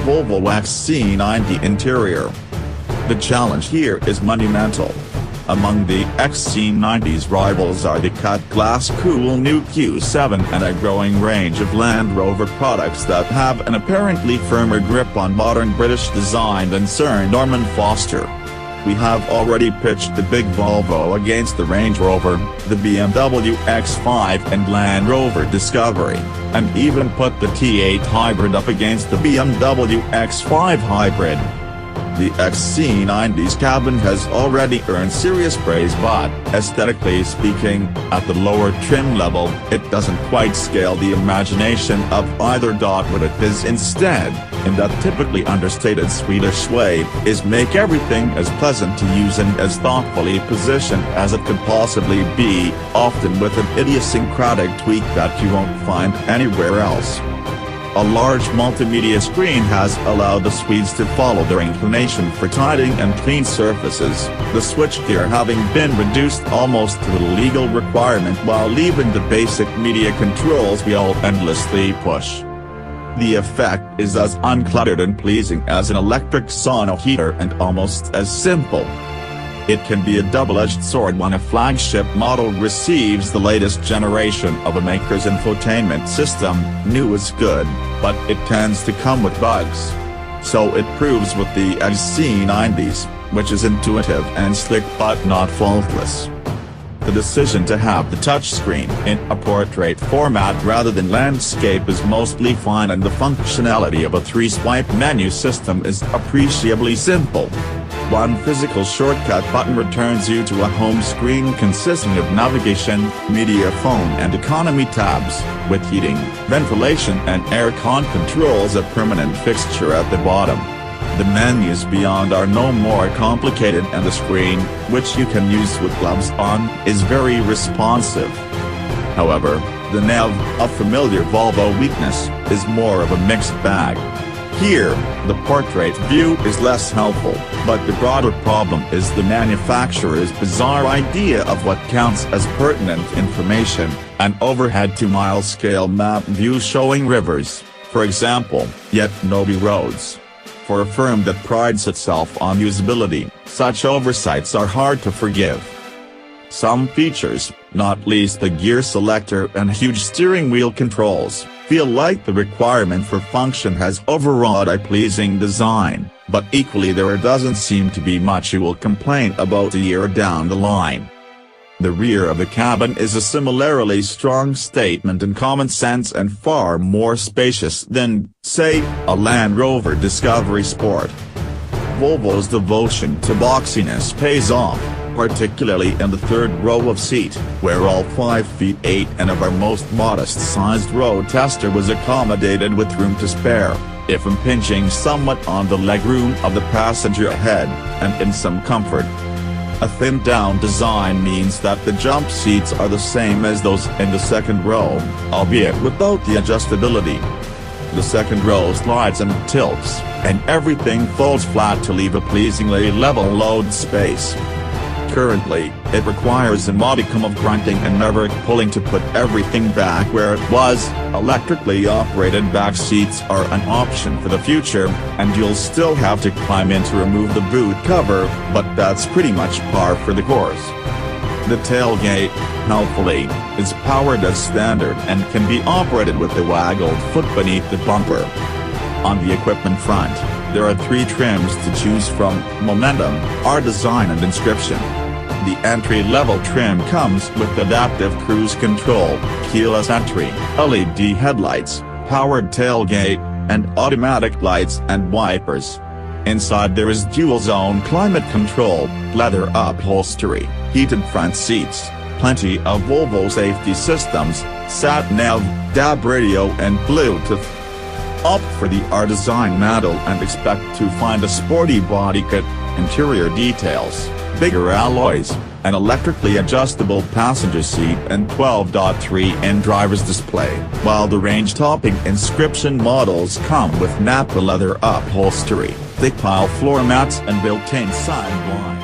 Volvo XC90 interior. The challenge here is monumental. Among the XC90's rivals are the cut-glass cool new Q7 and a growing range of Land Rover products that have an apparently firmer grip on modern British design than Sir Norman Foster. We have already pitched the big Volvo against the Range Rover, the BMW X5 and Land Rover Discovery, and even put the T8 hybrid up against the BMW X5 hybrid. The XC90's cabin has already earned serious praise, but, aesthetically speaking, at the lower trim level, it doesn't quite scale the imagination of either.What it is instead, in that typically understated Swedish way, is make everything as pleasant to use and as thoughtfully positioned as it could possibly be, often with an idiosyncratic tweak that you won't find anywhere else. A large multimedia screen has allowed the Swedes to follow their inclination for tidying and clean surfaces, the switchgear having been reduced almost to the legal requirement while leaving the basic media controls we all endlessly push. The effect is as uncluttered and pleasing as an electric sauna heater and almost as simple. It can be a double-edged sword when a flagship model receives the latest generation of a maker's infotainment system. New is good, but it tends to come with bugs. So it proves with the XC90s, which is intuitive and slick but not faultless. The decision to have the touchscreen in a portrait format rather than landscape is mostly fine, and the functionality of a 3-swipe menu system is appreciably simple. One physical shortcut button returns you to a home screen consisting of navigation, media phone and economy tabs, with heating, ventilation and aircon controls a permanent fixture at the bottom. The menus beyond are no more complicated, and the screen, which you can use with gloves on, is very responsive. However, the nav, a familiar Volvo weakness, is more of a mixed bag. Here, the portrait view is less helpful, but the broader problem is the manufacturer's bizarre idea of what counts as pertinent information, an overhead 2-mile scale map view showing rivers, for example, yet no roads. For a firm that prides itself on usability, such oversights are hard to forgive. Some features, not least the gear selector and huge steering wheel controls, feel like the requirement for function has overawed a pleasing design, but equally there doesn't seem to be much you will complain about a year down the line. The rear of the cabin is a similarly strong statement in common sense and far more spacious than, say, a Land Rover Discovery Sport. Volvo's devotion to boxiness pays off, particularly in the third row of seat, where all 5 feet 8 and of our most modest-sized road tester was accommodated with room to spare, if impinging somewhat on the legroom of the passenger ahead, and in some comfort. A thinned-down design means that the jump seats are the same as those in the second row, albeit without the adjustability. The second row slides and tilts, and everything folds flat to leave a pleasingly level load space. Currently, it requires a modicum of grunting and never pulling to put everything back where it was. Electrically operated back seats are an option for the future, and you'll still have to climb in to remove the boot cover, but that's pretty much par for the course. The tailgate, helpfully, is powered as standard and can be operated with the waggled foot beneath the bumper. On the equipment front, there are 3 trims to choose from: Momentum, R Design and Inscription. The entry-level trim comes with adaptive cruise control, keyless entry, LED headlights, powered tailgate, and automatic lights and wipers. Inside there is dual-zone climate control, leather upholstery, heated front seats, plenty of Volvo safety systems, sat-nav, DAB radio and Bluetooth. Opt for the R Design model and expect to find a sporty body kit, interior details, bigger alloys, an electrically adjustable passenger seat and 12.3-inch driver's display, while the range-topping Inscription models come with Napa leather upholstery, thick pile floor mats and built-in side blinds.